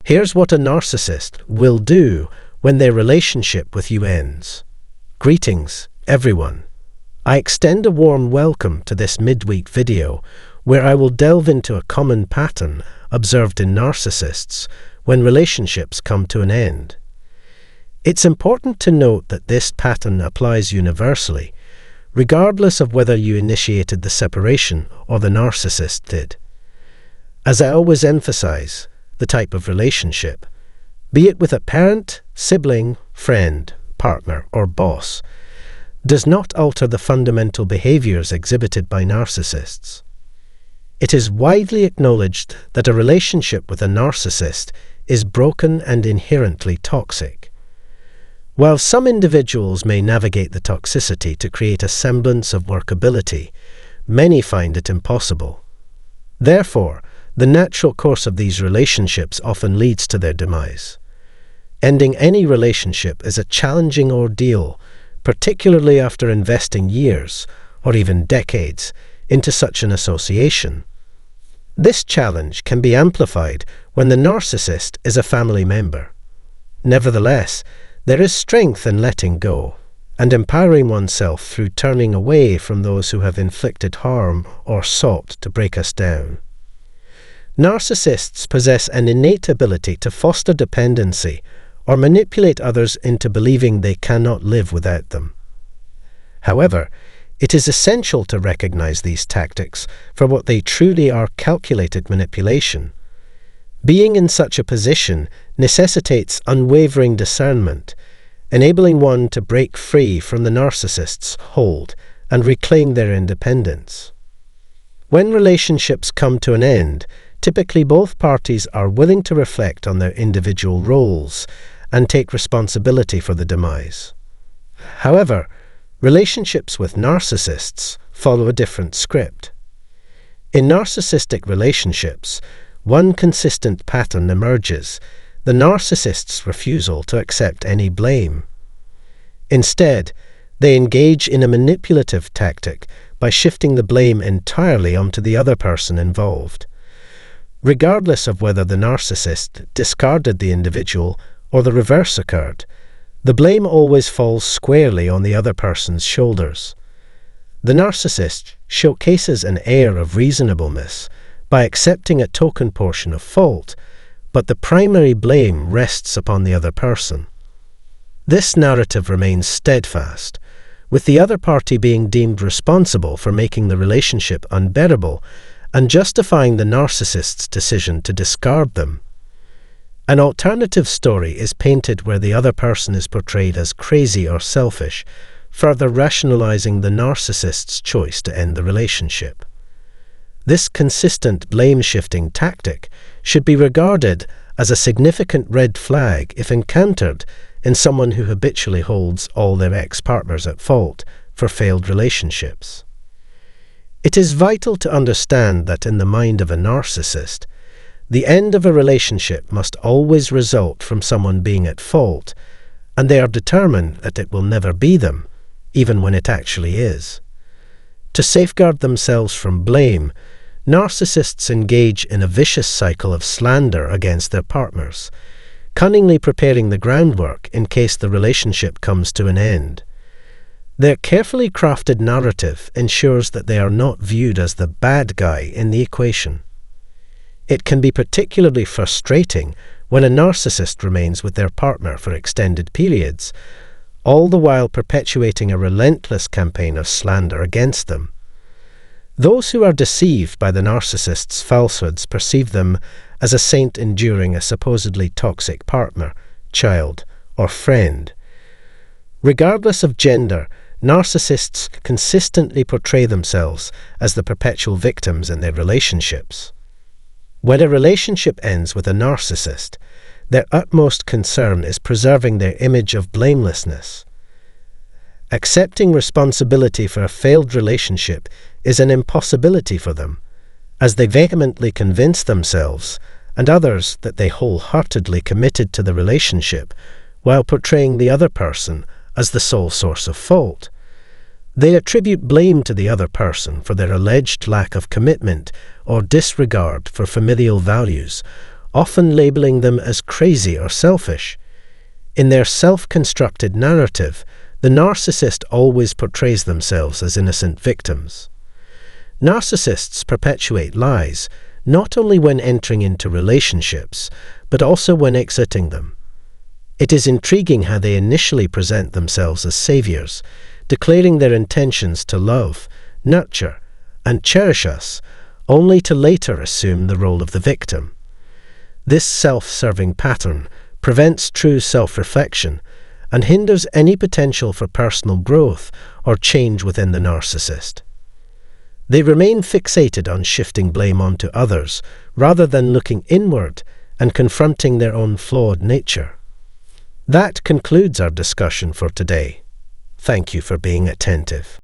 Here's what a narcissist will do when their relationship with you ends. Greetings, everyone. I extend a warm welcome to this midweek video where I will delve into a common pattern observed in narcissists when relationships come to an end. It's important to note that this pattern applies universally, regardless of whether you initiated the separation or the narcissist did. As I always emphasize, the type of relationship, be it with a parent, sibling, friend, partner, or boss, does not alter the fundamental behaviors exhibited by narcissists. It is widely acknowledged that a relationship with a narcissist is broken and inherently toxic. While some individuals may navigate the toxicity to create a semblance of workability, many find it impossible. Therefore, the natural course of these relationships often leads to their demise. Ending any relationship is a challenging ordeal, particularly after investing years, or even decades, into such an association. This challenge can be amplified when the narcissist is a family member. Nevertheless, there is strength in letting go and empowering oneself through turning away from those who have inflicted harm or sought to break us down. Narcissists possess an innate ability to foster dependency or manipulate others into believing they cannot live without them. However, it is essential to recognize these tactics for what they truly are: calculated manipulation. Being in such a position necessitates unwavering discernment, enabling one to break free from the narcissist's hold and reclaim their independence. When relationships come to an end, typically both parties are willing to reflect on their individual roles and take responsibility for the demise. However, relationships with narcissists follow a different script. In narcissistic relationships, one consistent pattern emerges: the narcissist's refusal to accept any blame. Instead, they engage in a manipulative tactic by shifting the blame entirely onto the other person involved. Regardless of whether the narcissist discarded the individual or the reverse occurred, the blame always falls squarely on the other person's shoulders. The narcissist showcases an air of reasonableness by accepting a token portion of fault, but the primary blame rests upon the other person. This narrative remains steadfast, with the other party being deemed responsible for making the relationship unbearable and justifying the narcissist's decision to discard them. An alternative story is painted where the other person is portrayed as crazy or selfish, further rationalizing the narcissist's choice to end the relationship. This consistent blame-shifting tactic should be regarded as a significant red flag if encountered in someone who habitually holds all their ex-partners at fault for failed relationships. It is vital to understand that in the mind of a narcissist, the end of a relationship must always result from someone being at fault, and they are determined that it will never be them, even when it actually is. To safeguard themselves from blame, narcissists engage in a vicious cycle of slander against their partners, cunningly preparing the groundwork in case the relationship comes to an end. Their carefully crafted narrative ensures that they are not viewed as the bad guy in the equation. It can be particularly frustrating when a narcissist remains with their partner for extended periods, all the while perpetuating a relentless campaign of slander against them. Those who are deceived by the narcissist's falsehoods perceive them as a saint enduring a supposedly toxic partner, child, or friend. Regardless of gender, narcissists consistently portray themselves as the perpetual victims in their relationships. When a relationship ends with a narcissist, their utmost concern is preserving their image of blamelessness. Accepting responsibility for a failed relationship is an impossibility for them, as they vehemently convince themselves and others that they wholeheartedly committed to the relationship while portraying the other person as the sole source of fault. They attribute blame to the other person for their alleged lack of commitment or disregard for familial values, often labeling them as crazy or selfish. In their self-constructed narrative, the narcissist always portrays themselves as innocent victims. Narcissists perpetuate lies, not only when entering into relationships, but also when exiting them. It is intriguing how they initially present themselves as saviors, declaring their intentions to love, nurture, and cherish us, only to later assume the role of the victim. This self-serving pattern prevents true self-reflection and hinders any potential for personal growth or change within the narcissist. They remain fixated on shifting blame onto others rather than looking inward and confronting their own flawed nature. That concludes our discussion for today. Thank you for being attentive.